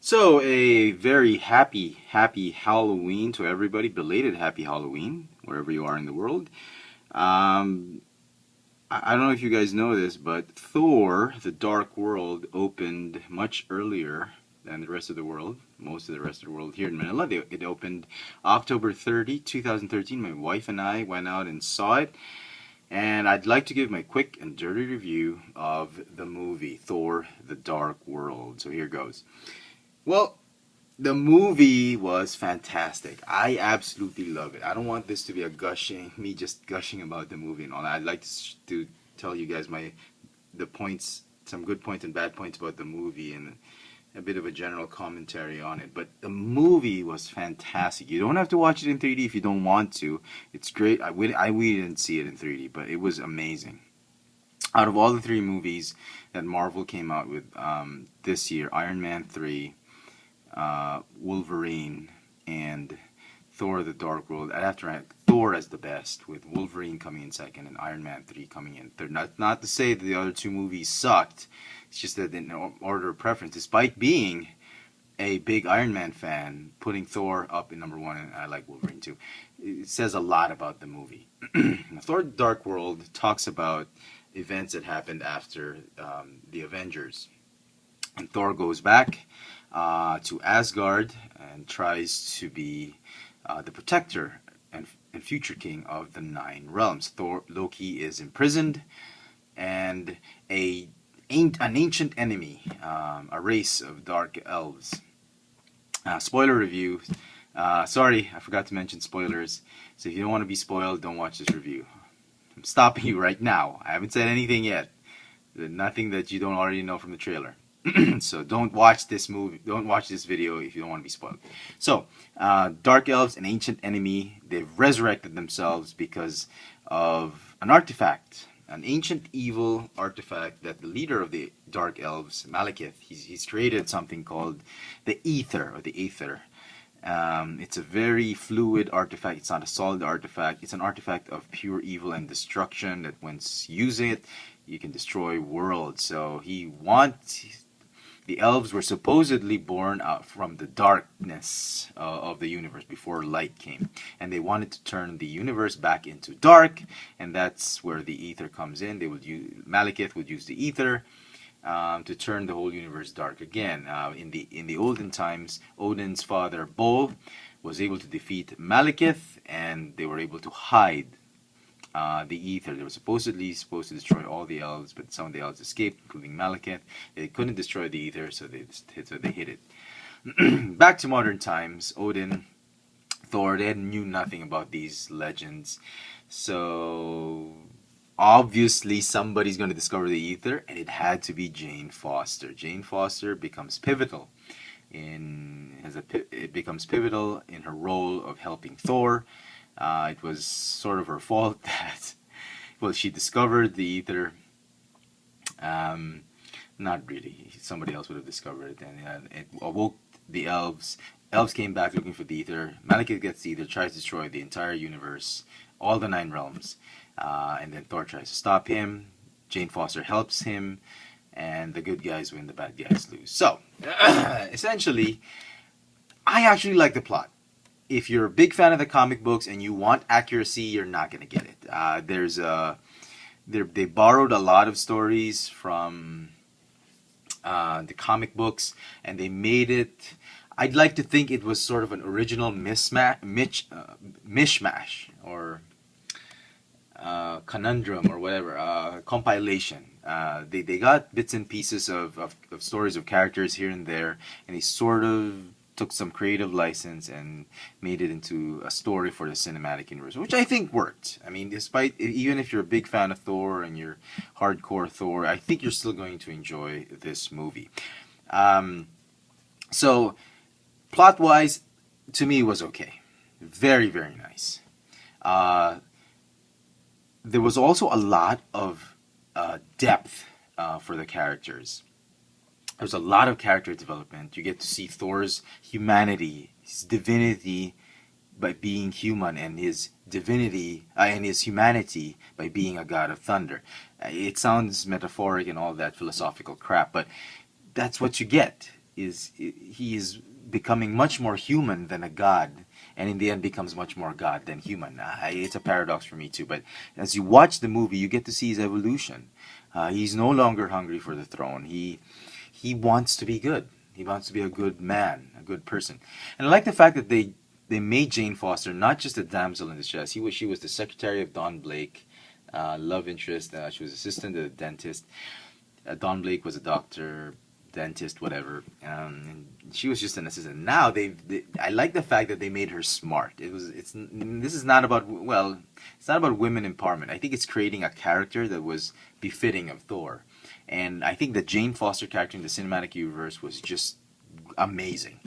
So, a very happy Halloween to everybody. Belated happy Halloween, wherever you are in the world. Um, I don't know if you guys know this, but Thor, The Dark World, opened much earlier than the rest of the world. Most of the rest of the world here in Manila. It opened October 30, 2013. My wife and I went out and saw it. And I'd like to give my quick and dirty review of the movie Thor, The Dark World. So here goes. Well, the movie was fantastic. I absolutely love it. I don't want this to be me just gushing about the movie and all that. I'd like to tell you guys the points, some good points and bad points about the movie, and a bit of a general commentary on it. But the movie was fantastic. You don't have to watch it in 3D if you don't want to. It's great. We didn't see it in 3D, but it was amazing. Out of all the three movies that Marvel came out with this year, Iron Man 3, Wolverine, and Thor: The Dark World, I'd have to rank Thor as the best, with Wolverine coming in second and Iron Man 3 coming in third. Not to say that the other two movies sucked. It's just that in order of preference, despite being a big Iron Man fan, putting Thor up in number one, and I like Wolverine too, it says a lot about the movie. Thor: The Dark World talks about events that happened after the Avengers. And Thor goes back to Asgard and tries to be the protector and future king of the Nine Realms. Loki is imprisoned, and an ancient enemy, a race of dark elves. Spoiler review. Sorry, I forgot to mention spoilers. So if you don't want to be spoiled, don't watch this review. I'm stopping you right now. I haven't said anything yet. Nothing that you don't already know from the trailer. So don't watch this video if you don't want to be spoiled. So, Dark Elves, an ancient enemy, they've resurrected themselves because of an artifact, an ancient evil artifact that the leader of the Dark Elves, Malekith, he's created something called the Ether, or the Aether. It's a very fluid artifact. It's not a solid artifact. It's an artifact of pure evil and destruction that once using it, you can destroy worlds. So the elves were supposedly born out from the darkness of the universe before light came, and they wanted to turn the universe back into dark, and that's where the ether comes in. Malekith would use the ether to turn the whole universe dark again. In the olden times, Odin's father Bol was able to defeat Malekith, and they were able to hide the ether. They were supposed to destroy all the elves, but some of the elves escaped, including Malekith. They couldn't destroy the ether, so they hid it. Back to modern times, Odin, Thor, they knew nothing about these legends. So obviously somebody's going to discover the ether, and it had to be Jane Foster. Jane Foster becomes pivotal in her role of helping Thor. It was sort of her fault that, well, she discovered the ether. Not really. Somebody else would have discovered it, and it awoke the elves. Elves came back looking for the ether. Malekith gets the ether, tries to destroy the entire universe, all the Nine Realms, and then Thor tries to stop him. Jane Foster helps him, and the good guys win, the bad guys lose. So, essentially, I actually like the plot. If you're a big fan of the comic books and you want accuracy, you're not going to get it. They borrowed a lot of stories from the comic books, and they made it. I'd like to think it was sort of an original mishmash or conundrum or whatever, compilation. They got bits and pieces of stories of characters here and there, and they sort of took some creative license and made it into a story for the cinematic universe, which I think worked. I mean, even if you're a big fan of Thor and you're hardcore Thor, I think you're still going to enjoy this movie. So, plot-wise, to me, it was okay. Very, very nice. There was also a lot of depth for the characters. There's a lot of character development. You get to see Thor's humanity, his divinity by being human, and his divinity and his humanity by being a god of thunder. It sounds metaphoric and all that philosophical crap, but that's what you get. he is becoming much more human than a god, and in the end becomes much more god than human. It's a paradox for me too. But as you watch the movie, you get to see his evolution. He's no longer hungry for the throne. He wants to be good. He wants to be a good man, a good person. And I like the fact that they made Jane Foster not just a damsel in distress. She was the secretary of Don Blake, love interest. She was assistant to the dentist. Don Blake was a doctor, dentist, whatever. And she was just an assistant. Now I like the fact that they made her smart. This is not about, well, it's not about women empowerment. I think it's creating a character that was befitting of Thor. And I think the Jane Foster character in the cinematic universe was just amazing.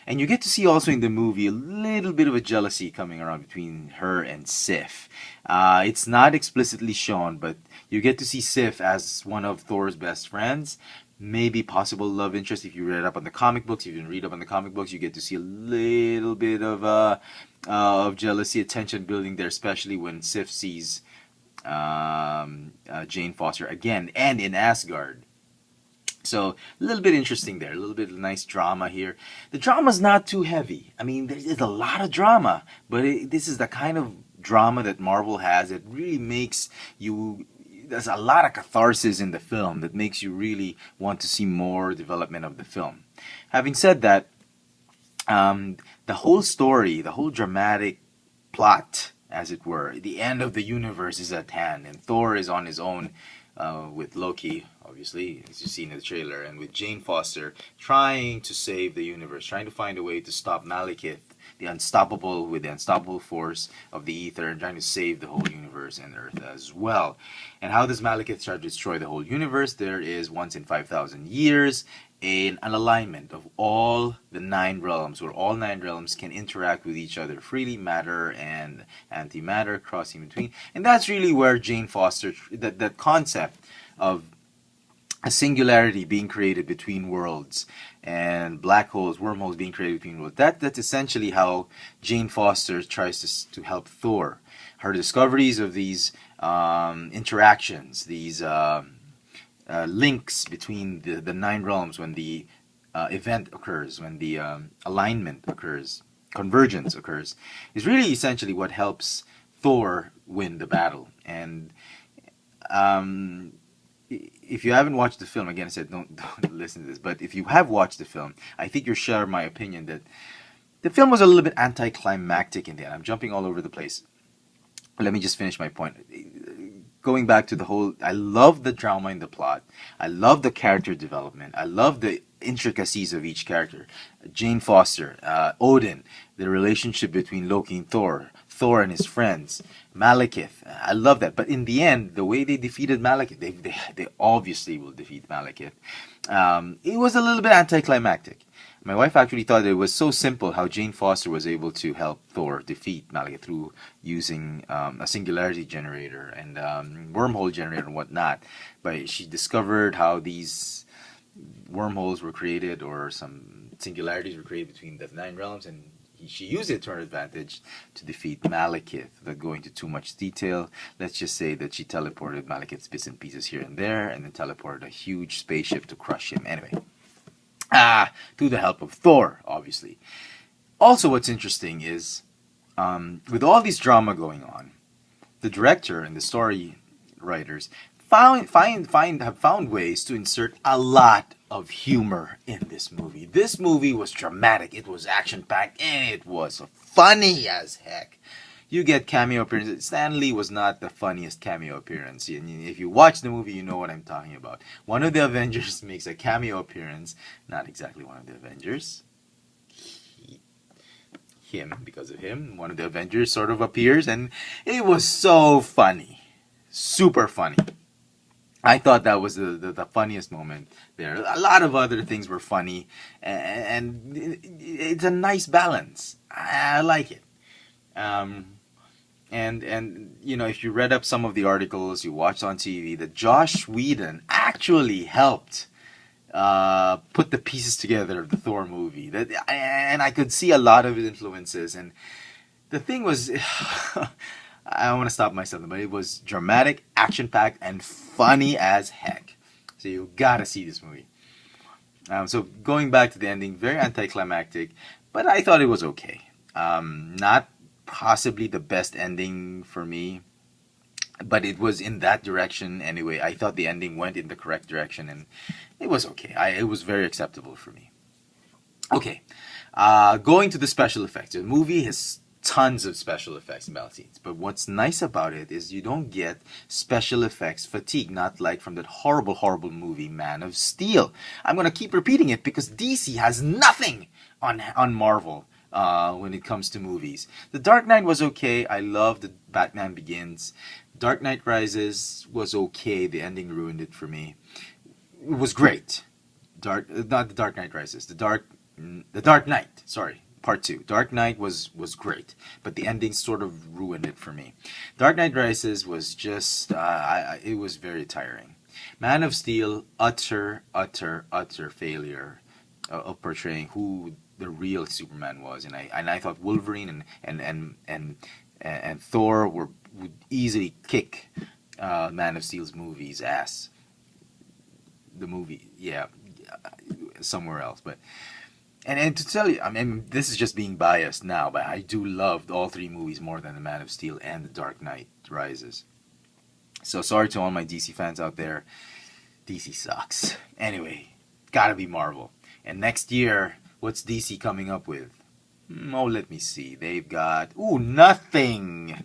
And you get to see also in the movie a little bit of a jealousy coming around between her and Sif. It's not explicitly shown, but you get to see Sif as one of Thor's best friends. Maybe possible love interest. If you read up on the comic books, if you read up on the comic books, you get to see a little bit of jealousy, tension building there, especially when Sif sees Jane Foster again and in Asgard. So a little bit interesting there, a little bit of nice drama here. The drama's not too heavy. I mean, there's a lot of drama, but this is the kind of drama that Marvel has. It really makes you. There's a lot of catharsis in the film that makes you really want to see more development of the film. Having said that, the whole story, the whole dramatic plot, as it were, the end of the universe is at hand, and Thor is on his own with Loki, obviously, as you've seen in the trailer, and with Jane Foster trying to save the universe, trying to find a way to stop Malekith, the unstoppable, with the unstoppable force of the ether, and trying to save the whole universe and Earth as well. And how does Malekith try to destroy the whole universe? There is, once in 5,000 years, an alignment of all the 9 realms, where all 9 realms can interact with each other freely, matter and antimatter crossing between. And that's really where Jane Foster, that concept of a singularity being created between worlds and black holes, wormholes being created between worlds. That's essentially how Jane Foster tries to help Thor. Her discoveries of these interactions, these links between the 9 realms when the event occurs, when the alignment occurs, convergence occurs, is really essentially what helps Thor win the battle. And if you haven't watched the film, again I said don't listen to this, but if you have watched the film, I think you'll share my opinion that the film was a little bit anticlimactic in the end. I'm jumping all over the place. Let me just finish my point. Going back to the whole, I love the drama in the plot. I love the character development. I love the intricacies of each character. Jane Foster, Odin, the relationship between Loki and Thor, Thor and his friends, Malekith. I love that. But in the end, the way they defeated Malekith, they obviously will defeat Malekith. It was a little bit anticlimactic. My wife actually thought it was so simple how Jane Foster was able to help Thor defeat Malekith through using a singularity generator and wormhole generator and whatnot. But she discovered how these wormholes were created, or some singularities were created between the 9 realms, and she used it to her advantage to defeat Malekith. Without going into too much detail, let's just say that she teleported Malekith's bits and pieces here and there, and then teleported a huge spaceship to crush him. Anyway. Through the help of Thor, obviously. Also, what's interesting is, with all this drama going on, the director and the story writers have found ways to insert a lot of humor in this movie. This movie was dramatic, it was action-packed, and it was funny as heck. You get cameo appearances. Stan Lee was not the funniest cameo appearance. And if you watch the movie, you know what I'm talking about. One of the Avengers makes a cameo appearance. Not exactly one of the Avengers. Him, because of him. One of the Avengers sort of appears, and it was so funny. Super funny. I thought that was the funniest moment there. A lot of other things were funny, and it's a nice balance. I like it. And you know, if you read up some of the articles, you watched on TV, that Josh Whedon actually helped put the pieces together of the Thor movie. And I could see a lot of his influences. And the thing was, I don't want to stop myself, but it was dramatic, action-packed, and funny as heck. So you gotta see this movie. So going back to the ending, very anticlimactic, but I thought it was okay. Not possibly the best ending for me, but it was in that direction anyway. I thought the ending went in the correct direction, and it was okay. It was very acceptable for me. Okay, going to the special effects. The movie has tons of special effects and battle scenes, but what's nice about it is you don't get special effects fatigue, not like from that horrible, horrible movie Man of Steel. I'm gonna keep repeating it because DC has nothing on Marvel. When it comes to movies, The Dark Knight was okay. I love the Batman Begins. Dark Knight Rises was okay. The ending ruined it for me. It was great. Not the Dark Knight Rises. The Dark Knight. Sorry, Part Two. Dark Knight was great, but the ending sort of ruined it for me. Dark Knight Rises was just it was very tiring. Man of Steel, utter failure of portraying who the real Superman was, and I thought Wolverine and Thor would easily kick Man of Steel's movie's ass. The movie, yeah, somewhere else, but and to tell you, I mean, this is just being biased now, but I do love all three movies more than the Man of Steel and the Dark Knight Rises. So sorry to all my DC fans out there. DC sucks. Anyway, gotta be Marvel. And next year, what's DC coming up with? Oh, let me see. They've got nothing.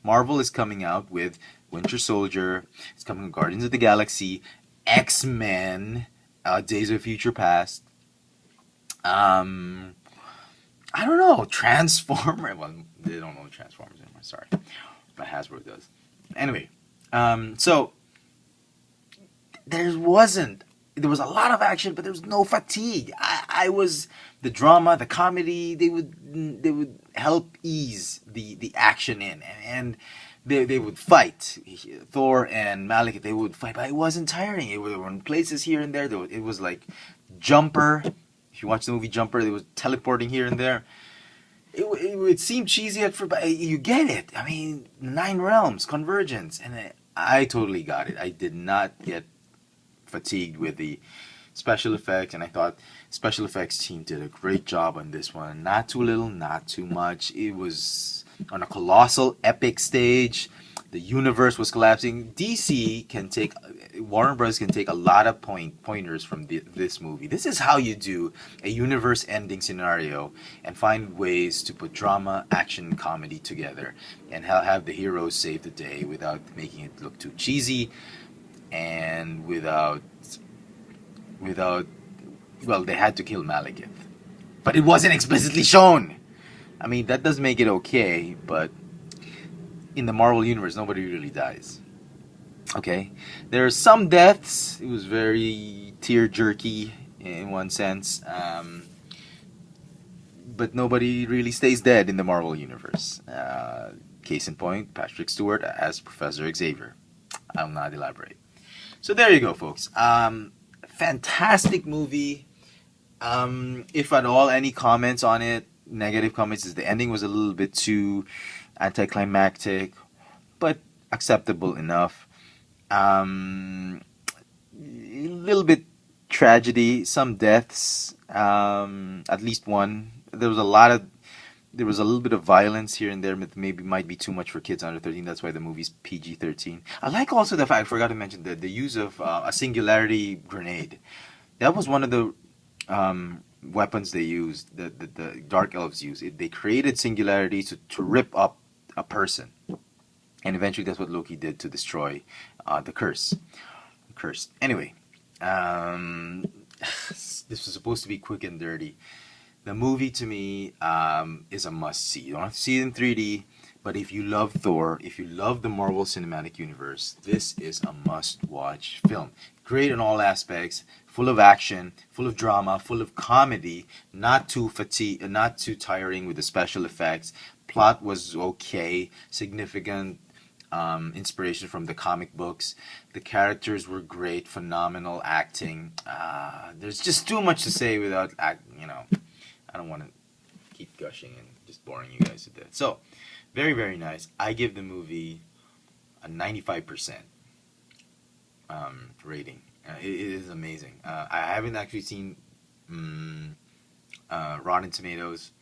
Marvel is coming out with Winter Soldier. It's coming with Guardians of the Galaxy, X-Men, Days of Future Past. I don't know. Transformers. Well, they don't know Transformers anymore. Sorry, but Hasbro does. Anyway, so there was a lot of action, but there was no fatigue. I was the drama, the comedy. They would help ease the action in, and they would fight. Thor and Malekith, they would fight, but it wasn't tiring. There were in places here and there. It was like Jumper. If you watch the movie Jumper, they was teleporting here and there. It would seem cheesy at first, but you get it. I mean, 9 realms, convergence, and I totally got it. I did not get fatigued with the special effects, and I thought special effects team did a great job on this one. Not too little, not too much. It was on a colossal, epic stage. The universe was collapsing. Warner Bros. Can take a lot of pointers from this movie. This is how you do a universe-ending scenario and find ways to put drama, action, comedy together, and have the heroes save the day without making it look too cheesy, and without well, they had to kill Malekith, but it wasn't explicitly shown. I mean, that does make it okay, but in the Marvel Universe, nobody really dies. Okay? There are some deaths. It was very tear-jerky in one sense. But nobody really stays dead in the Marvel Universe. Case in point, Patrick Stewart as Professor Xavier. I'll not elaborate. So there you go, folks. Fantastic movie. If at all, any comments on it, negative comments, is the ending was a little bit too anticlimactic, but acceptable enough. A little bit tragedy, some deaths, at least one. There was a little bit of violence here and there. Maybe might be too much for kids under 13. That's why the movie's PG-13. I like also the fact, I forgot to mention the use of a singularity grenade. That was one of the weapons they used, the Dark Elves used. They created singularity to rip up a person, and eventually that's what Loki did to destroy the curse. Anyway, this was supposed to be quick and dirty. The movie to me is a must-see. You don't have to see it in 3D, but if you love Thor, if you love the Marvel Cinematic Universe, this is a must-watch film. Great in all aspects, full of action, full of drama, full of comedy, not too tiring with the special effects. Plot was okay, significant inspiration from the comic books. The characters were great, phenomenal acting. There's just too much to say without, I don't want to keep gushing and just boring you guys to death. So, very, very nice. I give the movie a 95% rating. It is amazing. I haven't actually seen Rotten Tomatoes.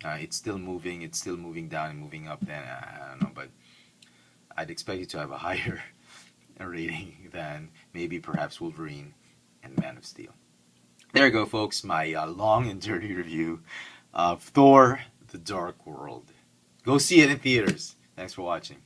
It's still moving. It's still moving down and moving up. Then I don't know, but I'd expect it to have a higher rating than maybe perhaps Wolverine and Man of Steel. There you go, folks. My long and dirty review of Thor: The Dark World. Go see it in theaters. Thanks for watching.